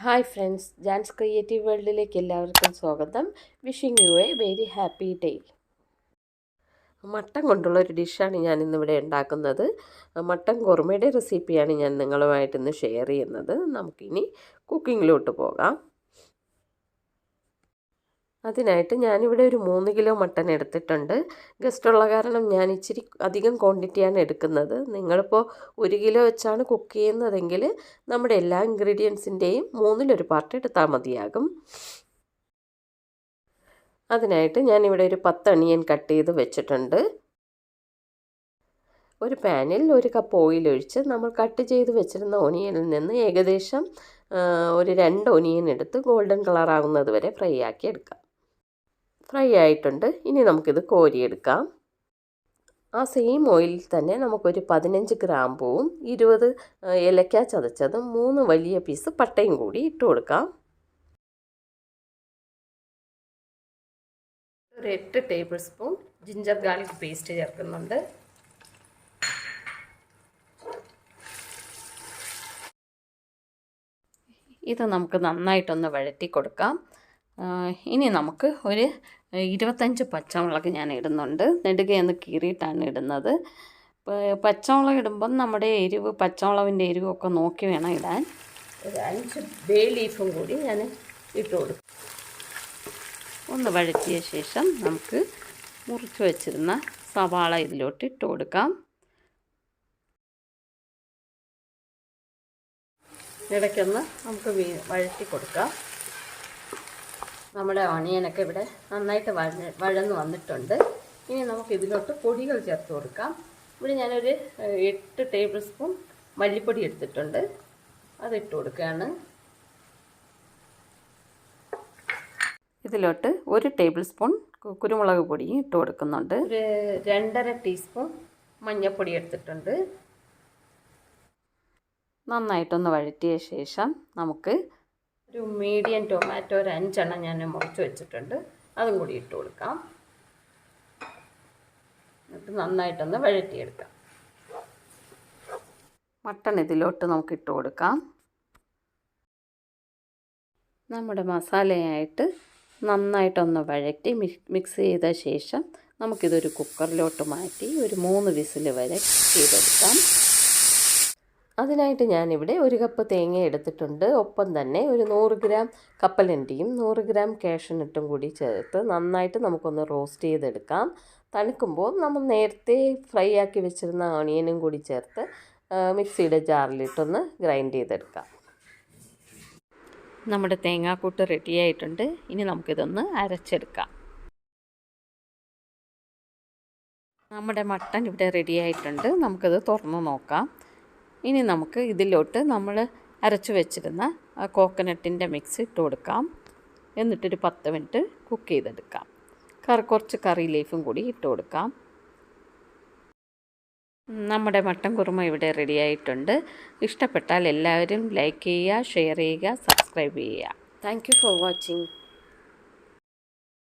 Hi friends, Jans creative വേൾഡിലേക്ക് എല്ലാവർക്കും സ്വാഗതം. Wishing you A very happy day. Mutton കൊണ്ടുള്ള ഒരു ഡിഷാണ് ഞാൻ ഇന്നിവിടെ ഉണ്ടാക്കുന്നത്. മട്ടൻ കുറുമയുടെ റെസിപ്പിയാണ് ഞാൻ നിങ്ങളുമായിട്ടിന്ന് ഷെയർ ചെയ്യുന്നത്. നമുക്കിനി കുക്കിങ്ങിലോട്ട് പോകാം. അതിനായിട്ട് ഞാനിവിടെ ഒരു 3 കിലോ മട്ടൻ എടുത്തിട്ടുണ്ട്. ഗസ്റ്റുള്ള കാരണം ഞാൻ ഇച്ചിരി അധികം ക്വാണ്ടിറ്റിയാണ് എടുക്കുന്നത്. നിങ്ങളിപ്പോൾ 1 കിലോ വെച്ചാണ് കുക്ക് ചെയ്യുന്നതെങ്കിൽ നമ്മുടെ എല്ലാ ഇൻഗ്രീഡിയൻസിൻ്റെയും 1/3 പാർട്ട് എടുത്താൽ മതിയാകും. അതിനായിട്ട് ഞാനിവിടെ ഒരു 10 അണിയൻ കട്ട് ചെയ്ത് വെച്ചിട്ടുണ്ട്. ഒരു പാനിൽ 1 കപ്പ് ഓയിൽ ഒഴിച്ച് നമ്മൾ കട്ട് ചെയ്ത് വെച്ചിരുന്ന ഒനിയനിൽ നിന്ന് ഏകദേശം ഒരു 2 ഒനിയൻ എടുത്ത് ഗോൾഡൻ കളർ ആകുന്നത് വരെ ഫ്രൈ ആക്കി എടുക്കാം. ഫ്രൈ ആയിട്ടുണ്ട്. ഇനി നമുക്കിത് കോരിയെടുക്കാം. ആ സെയിം ഓയിലിൽ തന്നെ നമുക്കൊരു 15 ഗ്രാമ്പൂവും 20 ഏലക്ക ചതച്ചതും 3 വലിയ പീസ് പട്ടയും കൂടി ഇട്ട് കൊടുക്കാം. ഒരു 8 table spoon ginger garlic paste ചേർക്കുന്നുണ്ട്. ഇത് നമുക്ക് നന്നായിട്ടൊന്ന് വഴറ്റി കൊടുക്കാം. ഇനി നമുക്ക് ഒരു 25 പച്ചമുളക് ഞാൻ ഇടുന്നുണ്ട്. നെടുകയൊന്ന് കീറിയിട്ടാണ് ഇടുന്നത്. പച്ചമുളക് ഇടുമ്പം നമ്മുടെ പച്ചമുളകിൻ്റെ എരിവൊക്കെ നോക്കി വേണം ഇടാൻ. ഒരു 5 ബേ ലീഫും കൂടി ഞാൻ ഇട്ട് കൊടുക്കും. ഒന്ന് വഴറ്റിയ ശേഷം നമുക്ക് മുറിച്ച് വെച്ചിരുന്ന സവാള ഇതിലോട്ട് ഇട്ട് കൊടുക്കാം. ഇടയ്ക്കൊന്ന് നമുക്ക് വഴറ്റി കൊടുക്കാം. നമ്മുടെ ഓണിയനൊക്കെ ഇവിടെ നന്നായിട്ട് വഴന്ന് വന്നിട്ടുണ്ട്. ഇനി നമുക്ക് ഇതിലോട്ട് പൊടികൾ ചേർത്ത് കൊടുക്കാം. ഇവിടെ ഞാനൊരു 8 ടേബിൾ സ്പൂൺ മല്ലിപ്പൊടി എടുത്തിട്ടുണ്ട്. അതിട്ട് കൊടുക്കുകയാണ്. ഇതിലോട്ട് 1 ടേബിൾ സ്പൂൺ കുരുമുളക് പൊടിയും ഇട്ട് കൊടുക്കുന്നുണ്ട്. ഒരു 2.5 ടീസ്പൂൺ മഞ്ഞൾപ്പൊടി എടുത്തിട്ടുണ്ട്. നന്നായിട്ടൊന്ന് വഴറ്റിയ ശേഷം നമുക്ക് ഒരു മീഡിയം ടൊമാറ്റോ ഒരു 5 എണ്ണം ഞാൻ മുറിച്ച് വെച്ചിട്ടുണ്ട്. അതും കൂടി ഇട്ട് കൊടുക്കാം. എന്നിട്ട് നന്നായിട്ടൊന്ന് വഴറ്റിയെടുക്കാം. മട്ടൺ ഇതിലോട്ട് നമുക്ക് ഇട്ട് കൊടുക്കാം. നമ്മുടെ മസാലയായിട്ട് നന്നായിട്ടൊന്ന് വഴറ്റി മിക്സ് ചെയ്ത ശേഷം നമുക്കിതൊരു കുക്കറിലോട്ട് മാറ്റി ഒരു 3 വിസിൽ വരെ ചെയ്തെടുക്കാം. അതിനായിട്ട് ഞാനിവിടെ 1 കപ്പ് തേങ്ങ എടുത്തിട്ടുണ്ട്. ഒപ്പം തന്നെ ഒരു 100 ഗ്രാം കപ്പലണ്ടിയും 100 ഗ്രാം കാഷ്യൂനട്ടും കൂടി ചേർത്ത് നന്നായിട്ട് നമുക്കൊന്ന് റോസ്റ്റ് ചെയ്തെടുക്കാം. തണുക്കുമ്പോൾ നമ്മൾ നേരത്തെ ഫ്രൈ ആക്കി വെച്ചിരുന്ന ഓണിയനും കൂടി ചേർത്ത് മിക്സിയുടെ ജാറിലിട്ടൊന്ന് ഗ്രൈൻഡ് ചെയ്തെടുക്കാം. നമ്മുടെ തേങ്ങാക്കൂട്ട് റെഡിയായിട്ടുണ്ട്. ഇനി നമുക്കിതൊന്ന് അരച്ചെടുക്കാം. നമ്മുടെ മട്ടൻ ഇവിടെ റെഡിയായിട്ടുണ്ട്. നമുക്കിത് തുറന്ന് നോക്കാം. ഇനി നമുക്ക് ഇതിലോട്ട് നമ്മൾ അരച്ച് വെച്ചിരുന്ന കോക്കനട്ടിൻ്റെ മിക്സ് ഇട്ട് കൊടുക്കാം. എന്നിട്ടൊരു 10 മിനിറ്റ് കുക്ക് ചെയ്തെടുക്കാം. കുറച്ച് കറി ലീഫും കൂടി ഇട്ട് കൊടുക്കാം. നമ്മുടെ മട്ടൻ കുറുമ ഇവിടെ റെഡിയായിട്ടുണ്ട്. ഇഷ്ടപ്പെട്ടാൽ എല്ലാവരും ലൈക്ക് ചെയ്യുക, ഷെയർ ചെയ്യുക, സബ്സ്ക്രൈബ് ചെയ്യുക. Thank you for watching.